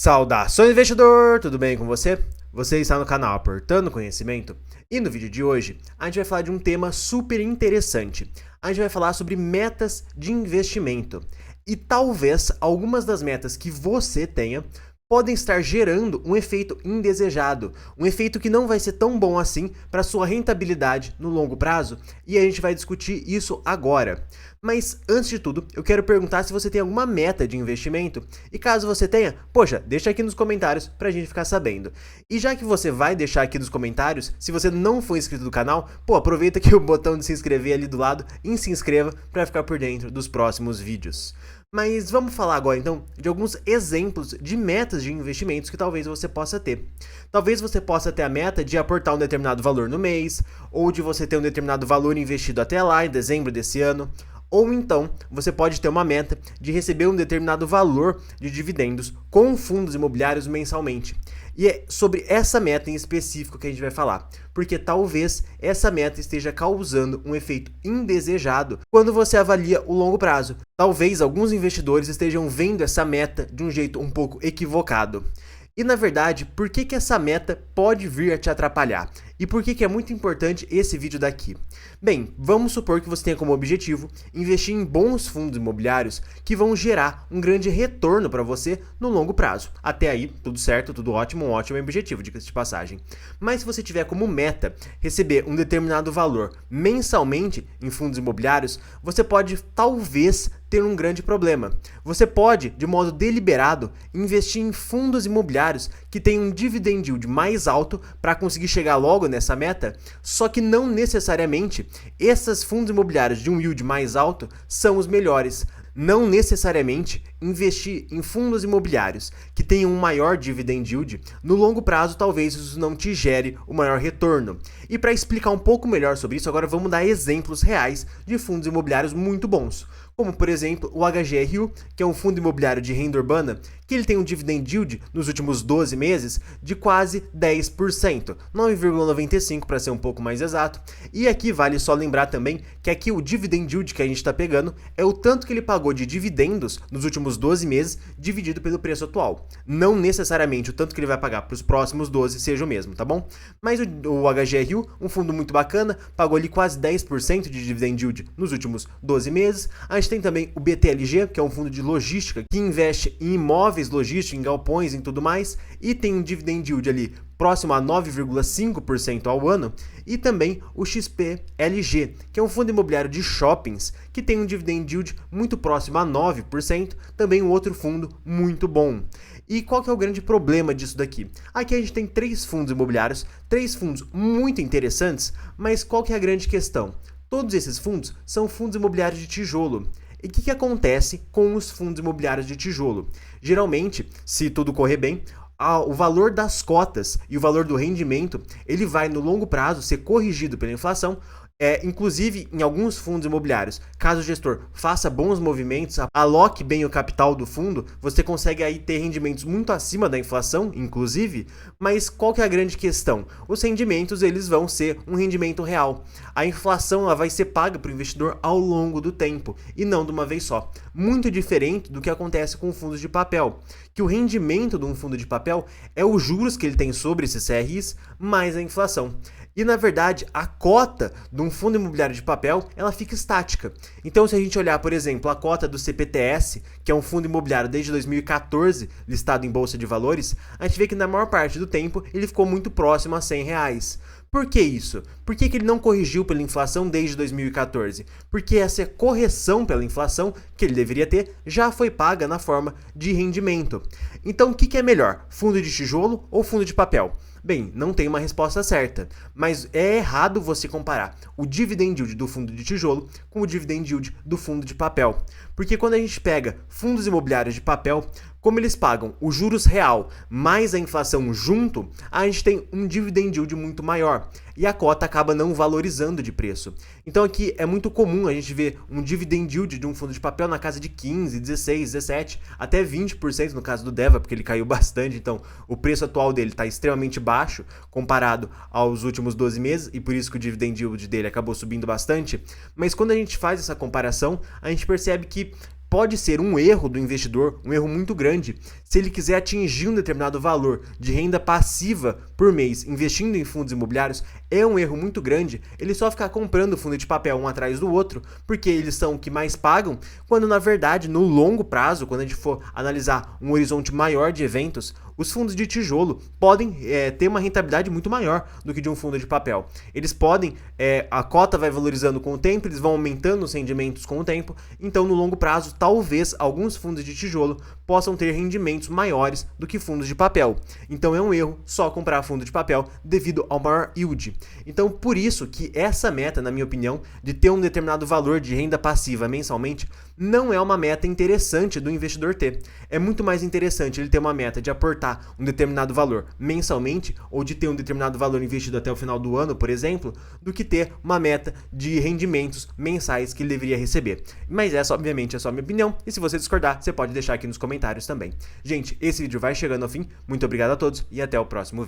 Saudações, investidor! Tudo bem com você? Você está no canal Aportando Conhecimento e no vídeo de hoje a gente vai falar de um tema super interessante. A gente vai falar sobre metas de investimento e talvez algumas das metas que você tenha podem estar gerando um efeito indesejado, um efeito que não vai ser tão bom assim para sua rentabilidade no longo prazo, e a gente vai discutir isso agora. Mas antes de tudo, eu quero perguntar se você tem alguma meta de investimento, e caso você tenha, poxa, deixa aqui nos comentários pra gente ficar sabendo. E já que você vai deixar aqui nos comentários, se você não for inscrito no canal, aproveita aqui o botão de se inscrever ali do lado e se inscreva para ficar por dentro dos próximos vídeos. Mas vamos falar agora então de alguns exemplos de metas de investimentos que talvez você possa ter. Talvez você possa ter a meta de aportar um determinado valor no mês, ou de você ter um determinado valor investido até lá em dezembro desse ano, ou então você pode ter uma meta de receber um determinado valor de dividendos com fundos imobiliários mensalmente. E é sobre essa meta em específico que a gente vai falar, porque talvez essa meta esteja causando um efeito indesejado quando você avalia o longo prazo. Talvez alguns investidores estejam vendo essa meta de um jeito um pouco equivocado. E na verdade, por que essa meta pode vir a te atrapalhar? E por que é muito importante esse vídeo daqui? Bem, vamos supor que você tenha como objetivo investir em bons fundos imobiliários que vão gerar um grande retorno para você no longo prazo. Até aí, tudo certo, tudo ótimo, um ótimo objetivo, diga-se de passagem. Mas se você tiver como meta receber um determinado valor mensalmente em fundos imobiliários, você pode talvez ter um grande problema. Você pode, de modo deliberado, investir em fundos imobiliários que têm um dividend yield mais alto para conseguir chegar logo nessa meta, só que não necessariamente esses fundos imobiliários de um yield mais alto são os melhores. Não necessariamente investir em fundos imobiliários que tenham um maior dividend yield, no longo prazo talvez isso não te gere o maior retorno. E para explicar um pouco melhor sobre isso, agora vamos dar exemplos reais de fundos imobiliários muito bons. Como, por exemplo, o HGRU, que é um fundo imobiliário de renda urbana, que ele tem um dividend yield nos últimos 12 meses de quase 10%, 9,95% para ser um pouco mais exato. E aqui vale só lembrar também que aqui o dividend yield que a gente está pegando é o tanto que ele pagou de dividendos nos últimos 12 meses dividido pelo preço atual. Não necessariamente o tanto que ele vai pagar para os próximos 12 seja o mesmo, tá bom? Mas o HGRU, um fundo muito bacana, pagou ali quase 10% de dividend yield nos últimos 12 meses. A gente tem também o BTLG, que é um fundo de logística que investe em imóveis logísticos, em galpões e tudo mais, e tem um dividend yield ali próximo a 9,5% ao ano, e também o XPLG, que é um fundo imobiliário de shoppings que tem um dividend yield muito próximo a 9%, também um outro fundo muito bom. E qual que é o grande problema disso daqui? Aqui a gente tem 3 fundos imobiliários, 3 fundos muito interessantes, mas qual que é a grande questão? Todos esses fundos são fundos imobiliários de tijolo. E o que acontece com os fundos imobiliários de tijolo? Geralmente, se tudo correr bem, o valor das cotas e o valor do rendimento, ele vai no longo prazo ser corrigido pela inflação. Inclusive, em alguns fundos imobiliários, caso o gestor faça bons movimentos, aloque bem o capital do fundo, você consegue aí ter rendimentos muito acima da inflação, inclusive, mas qual que é a grande questão? Os rendimentos, eles vão ser um rendimento real. A inflação, ela vai ser paga para o investidor ao longo do tempo, e não de uma vez só. Muito diferente do que acontece com fundos de papel, que o rendimento de um fundo de papel é os juros que ele tem sobre esses CRIs, mais a inflação. E na verdade, a cota de um fundo imobiliário de papel, ela fica estática. Então, se a gente olhar, por exemplo, a cota do CPTS, que é um fundo imobiliário desde 2014, listado em Bolsa de Valores, a gente vê que na maior parte do tempo ele ficou muito próximo a R$ 100. Por que isso? Por que ele não corrigiu pela inflação desde 2014? Porque essa correção pela inflação que ele deveria ter já foi paga na forma de rendimento. Então, o que é melhor? Fundo de tijolo ou fundo de papel? Bem, não tem uma resposta certa, mas é errado você comparar o dividend yield do fundo de tijolo com o dividend yield do fundo de papel. Porque quando a gente pega fundos imobiliários de papel, como eles pagam o juros real mais a inflação junto, a gente tem um dividend yield muito maior e a cota acaba não valorizando de preço. Então aqui é muito comum a gente ver um dividend yield de um fundo de papel na casa de 15, 16, 17, até 20% no caso do Deva, porque ele caiu bastante, então o preço atual dele está extremamente baixo comparado aos últimos 12 meses e por isso que o dividend yield dele acabou subindo bastante. Mas quando a gente faz essa comparação, a gente percebe que pode ser um erro do investidor, um erro muito grande, se ele quiser atingir um determinado valor de renda passiva por mês investindo em fundos imobiliários, é um erro muito grande ele só ficar comprando fundo de papel um atrás do outro, porque eles são o que mais pagam, quando na verdade, no longo prazo, quando a gente for analisar um horizonte maior de eventos, os fundos de tijolo podem ter uma rentabilidade muito maior do que de um fundo de papel. Eles podem, a cota vai valorizando com o tempo, eles vão aumentando os rendimentos com o tempo, então no longo prazo, talvez alguns fundos de tijolo possam ter rendimentos maiores do que fundos de papel. Então é um erro só comprar fundo de papel devido ao maior yield. Então por isso que essa meta, na minha opinião, de ter um determinado valor de renda passiva mensalmente, não é uma meta interessante do investidor ter. É muito mais interessante ele ter uma meta de aportar um determinado valor mensalmente ou de ter um determinado valor investido até o final do ano, por exemplo, do que ter uma meta de rendimentos mensais que ele deveria receber. Mas essa, obviamente, é só a minha opinião e se você discordar, você pode deixar aqui nos comentários também. Gente, esse vídeo vai chegando ao fim. Muito obrigado a todos e até o próximo vídeo.